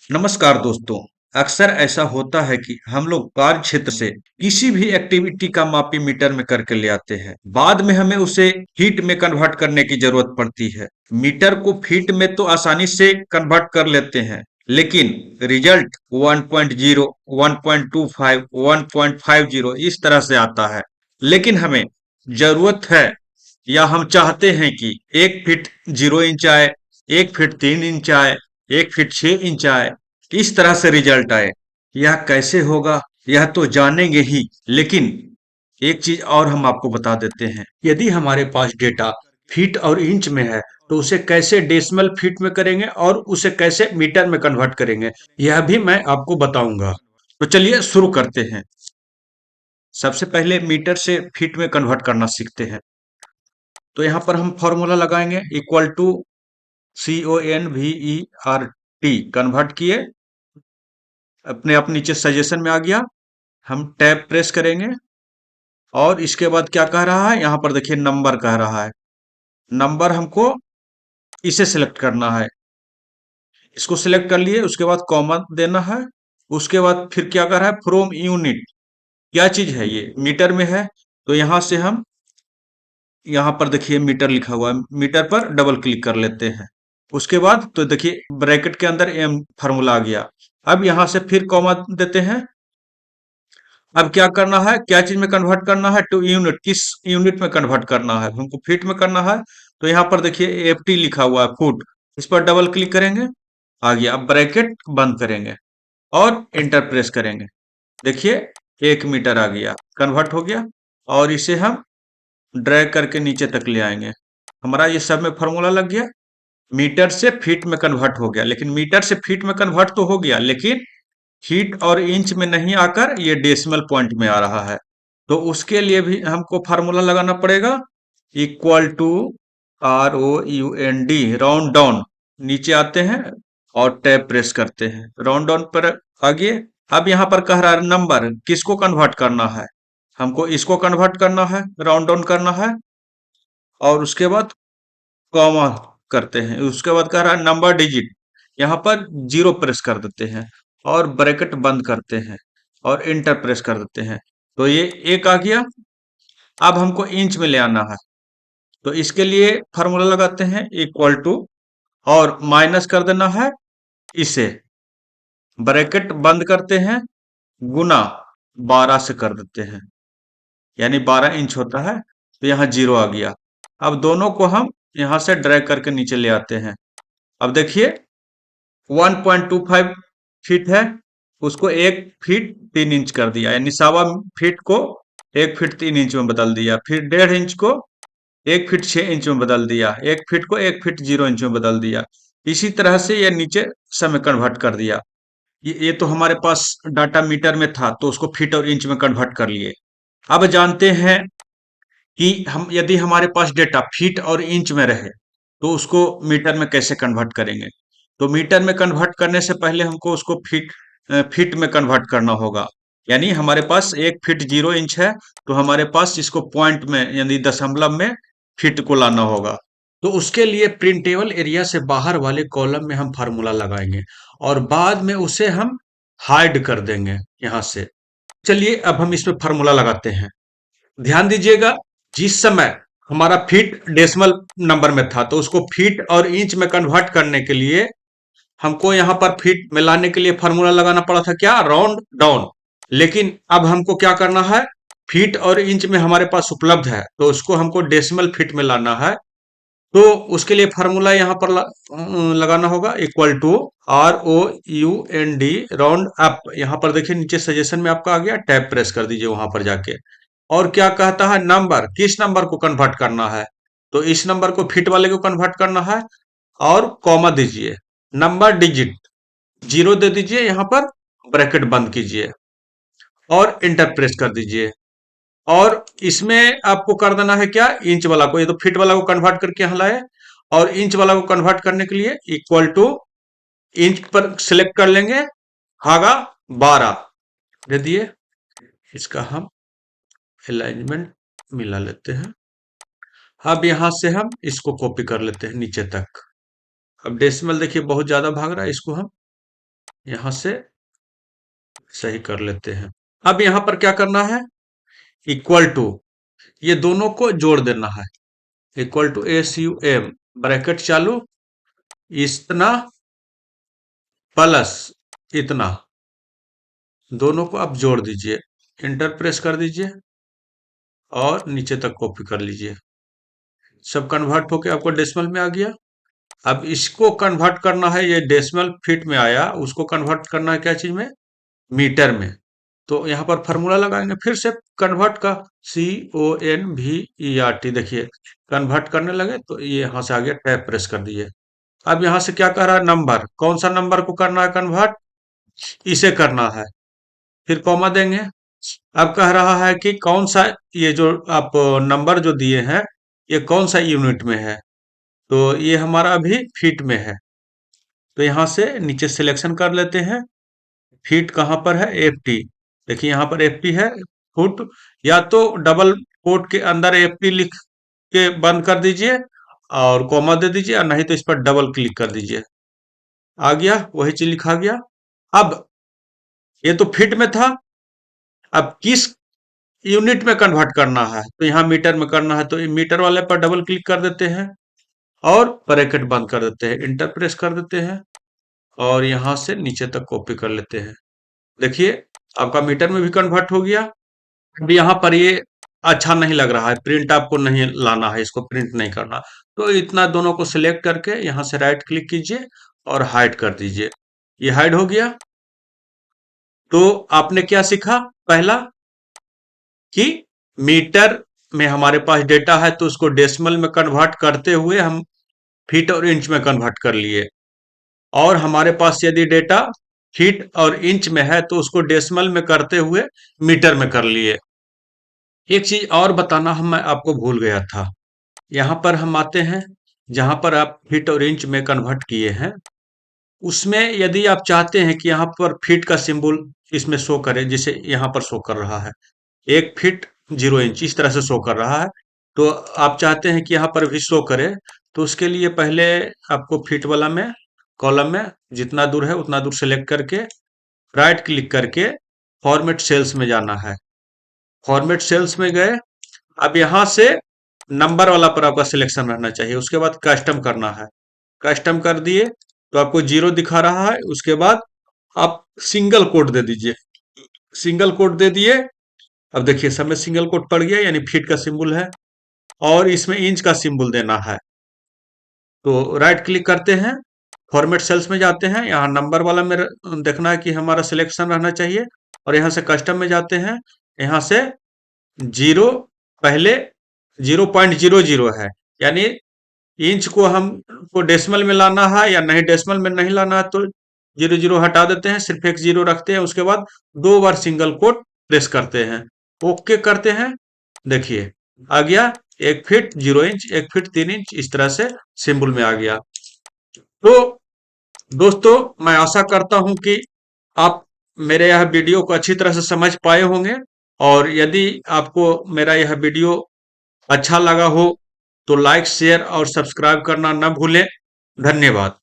नमस्कार दोस्तों। अक्सर ऐसा होता है कि हम लोग कार्य क्षेत्र से किसी भी एक्टिविटी का मापी मीटर में करके ले आते हैं। बाद में हमें उसे फीट में कन्वर्ट करने की जरूरत पड़ती है। मीटर को फीट में तो आसानी से कन्वर्ट कर लेते हैं, लेकिन रिजल्ट 1.0, 1.25, 1.50 इस तरह से आता है। लेकिन हमें जरूरत है या हम चाहते हैं कि 1 फीट 0 इंच आए, 1 फीट 3 इंच आए, 1 फीट 6 इंच आए, इस तरह से रिजल्ट आए। यह कैसे होगा, यह तो जानेंगे ही, लेकिन एक चीज और हम आपको बता देते हैं। यदि हमारे पास डेटा फीट और इंच में है, तो उसे कैसे डेसिमल फीट में करेंगे और उसे कैसे मीटर में कन्वर्ट करेंगे, यह भी मैं आपको बताऊंगा। तो चलिए शुरू करते हैं। सबसे पहले मीटर से फीट में कन्वर्ट करना सीखते हैं। तो यहाँ पर हम फॉर्मूला लगाएंगे, इक्वल टू CONVERT। कन्वर्ट किए, अपने आप नीचे सजेशन में आ गया। हम टैब प्रेस करेंगे और इसके बाद क्या कह रहा है, यहाँ पर देखिए नंबर कह रहा है। नंबर हमको इसे सिलेक्ट करना है। इसको सिलेक्ट कर लिए, उसके बाद कॉमा देना है। उसके बाद फिर क्या कर रहा है, फ्रॉम यूनिट। क्या चीज है ये, मीटर में है। तो यहाँ से हम, यहाँ पर देखिए मीटर लिखा हुआ है, मीटर पर डबल क्लिक कर लेते हैं। उसके बाद तो देखिए ब्रैकेट के अंदर एम फार्मूला आ गया। अब यहाँ से फिर कॉमा देते हैं। अब क्या करना है, क्या चीज में कन्वर्ट करना है, टू यूनिट, किस यूनिट में कन्वर्ट करना है, हमको फीट में करना है। तो यहाँ पर देखिए FT लिखा हुआ है, फुट। इस पर डबल क्लिक करेंगे, आ गया। अब ब्रैकेट बंद करेंगे और इंटर प्रेस करेंगे। देखिए 1 मीटर आ गया, कन्वर्ट हो गया। और इसे हम ड्रैग करके नीचे तक ले आएंगे। हमारा ये सब में फॉर्मूला लग गया। मीटर से फीट में कन्वर्ट हो गया, लेकिन मीटर से फीट में कन्वर्ट तो हो गया, लेकिन फीट और इंच में नहीं आकर ये डेसिमल पॉइंट में आ रहा है। तो उसके लिए भी हमको फार्मूला लगाना पड़ेगा, equal to ROUND, round down. नीचे आते हैं और टैब प्रेस करते हैं, राउंड डाउन पर आगे। अब यहाँ पर कह रहा है नंबर किसको कन्वर्ट करना है, हमको इसको कन्वर्ट करना है, राउंड डाउन करना है। और उसके बाद कॉमा करते हैं। उसके बाद कह रहा है नंबर डिजिट, यहाँ पर 0 प्रेस कर देते हैं और ब्रैकेट बंद करते हैं और इंटर प्रेस कर देते हैं। तो ये 1 आ गया। अब हमको इंच में ले आना है, तो इसके लिए फार्मूला लगाते हैं, इक्वल टू, और माइनस कर देना है इसे, ब्रैकेट बंद करते हैं, गुना 12 से कर देते हैं, यानी 12 इंच होता है। तो यहाँ 0 आ गया। अब दोनों को हम यहाँ से ड्रैग करके नीचे ले आते हैं। अब देखिए 1.25 फीट है, उसको 1 फीट 3 इंच कर दिया, यानी 1.25 फीट को 1 फीट 3 इंच में बदल दिया। फिर 1.5 इंच को 1 फीट 6 इंच में बदल दिया, 1 फीट को 1 फीट 0 इंच में बदल दिया। इसी तरह से ये नीचे सब में कन्वर्ट कर दिया। ये तो हमारे पास डाटा मीटर में था, तो उसको फीट और इंच में कन्वर्ट कर लिए। अब जानते हैं कि हम, यदि हमारे पास डेटा फीट और इंच में रहे, तो उसको मीटर में कैसे कन्वर्ट करेंगे। तो मीटर में कन्वर्ट करने से पहले हमको उसको फीट में कन्वर्ट करना होगा। यानी हमारे पास 1 फीट 0 इंच है, तो हमारे पास इसको पॉइंट में यानी दशमलव में फीट को लाना होगा। तो उसके लिए प्रिंटेबल एरिया से बाहर वाले कॉलम में हम फार्मूला लगाएंगे और बाद में उसे हम हाइड कर देंगे यहाँ से। चलिए अब हम इसमें फार्मूला लगाते हैं। ध्यान दीजिएगा, जिस समय हमारा फीट डेसिमल नंबर में था, तो उसको फीट और इंच में कन्वर्ट करने के लिए हमको यहाँ पर फीट में लाने के लिए फार्मूला लगाना पड़ा था, क्या, राउंड डाउन। लेकिन अब हमको क्या करना है, फीट और इंच में हमारे पास उपलब्ध है, तो उसको हमको डेसिमल फीट में लाना है। तो उसके लिए फार्मूला यहाँ पर लगाना होगा, equal to ROUND, round up. यहाँ पर देखिए नीचे सजेशन में आपका आ गया, टैब प्रेस कर दीजिए वहां पर जाके। और क्या कहता है, नंबर, किस नंबर को कन्वर्ट करना है, तो इस नंबर को फीट वाले को कन्वर्ट करना है। और कॉमा दीजिए, नंबर डिजिट 0 दे दीजिए, यहाँ पर ब्रैकेट बंद कीजिए और इंटर प्रेस कर दीजिए। और इसमें आपको कर देना है क्या, इंच वाला को, ये तो फीट वाला को कन्वर्ट करके यहाँ लाए, और इंच वाला को कन्वर्ट करने के लिए इक्वल टू, इंच पर सिलेक्ट कर लेंगे, भागा 12 दे दिए। इसका हम अलाइनमेंट मिला लेते हैं। अब यहां से हम इसको कॉपी कर लेते हैं नीचे तक। अब डेसिमल देखिए बहुत ज्यादा भाग रहा है, इसको हम यहां से सही कर लेते हैं। अब यहां पर क्या करना है, इक्वल टू, ये दोनों को जोड़ देना है। इक्वल टू SUM, ब्रैकेट चालू, इतना प्लस इतना, दोनों को आप जोड़ दीजिए, इंटर प्रेस कर दीजिए और नीचे तक कॉपी कर लीजिए। सब कन्वर्ट होके आपको डेसिमल में आ गया। अब इसको कन्वर्ट करना है, ये डेसिमल फीट में आया, उसको कन्वर्ट करना है क्या चीज में, मीटर में। तो यहाँ पर फॉर्मूला लगाएंगे फिर से कन्वर्ट का, CONVERT, देखिए कन्वर्ट करने लगे तो ये यहाँ से आ गया, टैब प्रेस कर दिए। अब यहाँ से क्या कह रहा है, नंबर, कौन सा नंबर को करना है कन्वर्ट, इसे करना है, फिर कॉमा देंगे। अब कह रहा है कि कौन सा, ये जो आप नंबर जो दिए हैं ये कौन सा यूनिट में है, तो ये हमारा अभी फीट में है। तो यहाँ से नीचे सिलेक्शन कर लेते हैं, फीट कहाँ पर है, FT, देखिए यहाँ पर FT है, फुट, या तो डबल कोट के अंदर FT लिख के बंद कर दीजिए और कॉमा दे दीजिए, और नहीं तो इस पर डबल क्लिक कर दीजिए, आ गया, वही चीज लिखा गया। अब ये तो फीट में था, अब किस यूनिट में कन्वर्ट करना है, तो यहाँ मीटर में करना है, तो मीटर वाले पर डबल क्लिक कर देते हैं और ब्रैकेट बंद कर देते हैं, इंटर प्रेस कर देते हैं और यहां से नीचे तक कॉपी कर लेते हैं। देखिए आपका मीटर में भी कन्वर्ट हो गया। अब यहाँ पर ये अच्छा नहीं लग रहा है, प्रिंट आपको नहीं लाना है, इसको प्रिंट नहीं करना, तो इतना दोनों को सिलेक्ट करके यहाँ से राइट क्लिक कीजिए और हाइड कर दीजिए, ये हाइड हो गया। तो आपने क्या सीखा, पहला कि मीटर में हमारे पास डेटा है तो उसको डेसिमल में कन्वर्ट करते हुए हम फीट और इंच में कन्वर्ट कर लिए, और हमारे पास यदि डेटा फीट और इंच में है तो उसको डेसिमल में करते हुए मीटर में कर लिए। एक चीज और बताना हम, मैं आपको भूल गया था, यहाँ पर हम आते हैं, जहां पर आप फीट और इंच में कन्वर्ट किए हैं, उसमें यदि आप चाहते हैं कि यहाँ पर फीट का सिंबल इसमें शो करे, जिसे यहाँ पर शो कर रहा है 1 फीट 0 इंच, इस तरह से शो कर रहा है, तो आप चाहते हैं कि यहाँ पर भी शो करे, तो उसके लिए पहले आपको फीट वाला में, कॉलम में जितना दूर है उतना दूर सेलेक्ट करके राइट क्लिक करके फॉर्मेट सेल्स में जाना है। फॉर्मेट सेल्स में गए, अब यहाँ से नंबर वाला पर आपका सिलेक्शन रहना चाहिए, उसके बाद कस्टम करना है, कस्टम कर दिए तो आपको 0 दिखा रहा है, उसके बाद आप सिंगल कोट दे दीजिए, सिंगल कोट दे दिए। अब देखिए सब में सिंगल कोट पड़ गया, यानी फीट का सिंबल है, और इसमें इंच का सिंबल देना है। तो राइट क्लिक करते हैं, फॉर्मेट सेल्स में जाते हैं, यहाँ नंबर वाला में देखना है कि हमारा सिलेक्शन रहना चाहिए, और यहाँ से कस्टम में जाते हैं, यहाँ से 0, पहले 0.00 है, यानी इंच को हमको डेसिमल में लाना है या नहीं, डेसिमल में नहीं लाना है तो 0 0 हटा देते हैं, सिर्फ एक 0 रखते हैं, उसके बाद 2 बार सिंगल कोट प्रेस करते हैं, ओके करते हैं। देखिए आ गया 1 फीट 0 इंच, 1 फीट 3 इंच, इस तरह से सिंबल में आ गया। तो दोस्तों मैं आशा करता हूं कि आप मेरे यह वीडियो को अच्छी तरह से समझ पाए होंगे, और यदि आपको मेरा यह वीडियो अच्छा लगा हो तो लाइक शेयर और सब्सक्राइब करना न भूलें। धन्यवाद।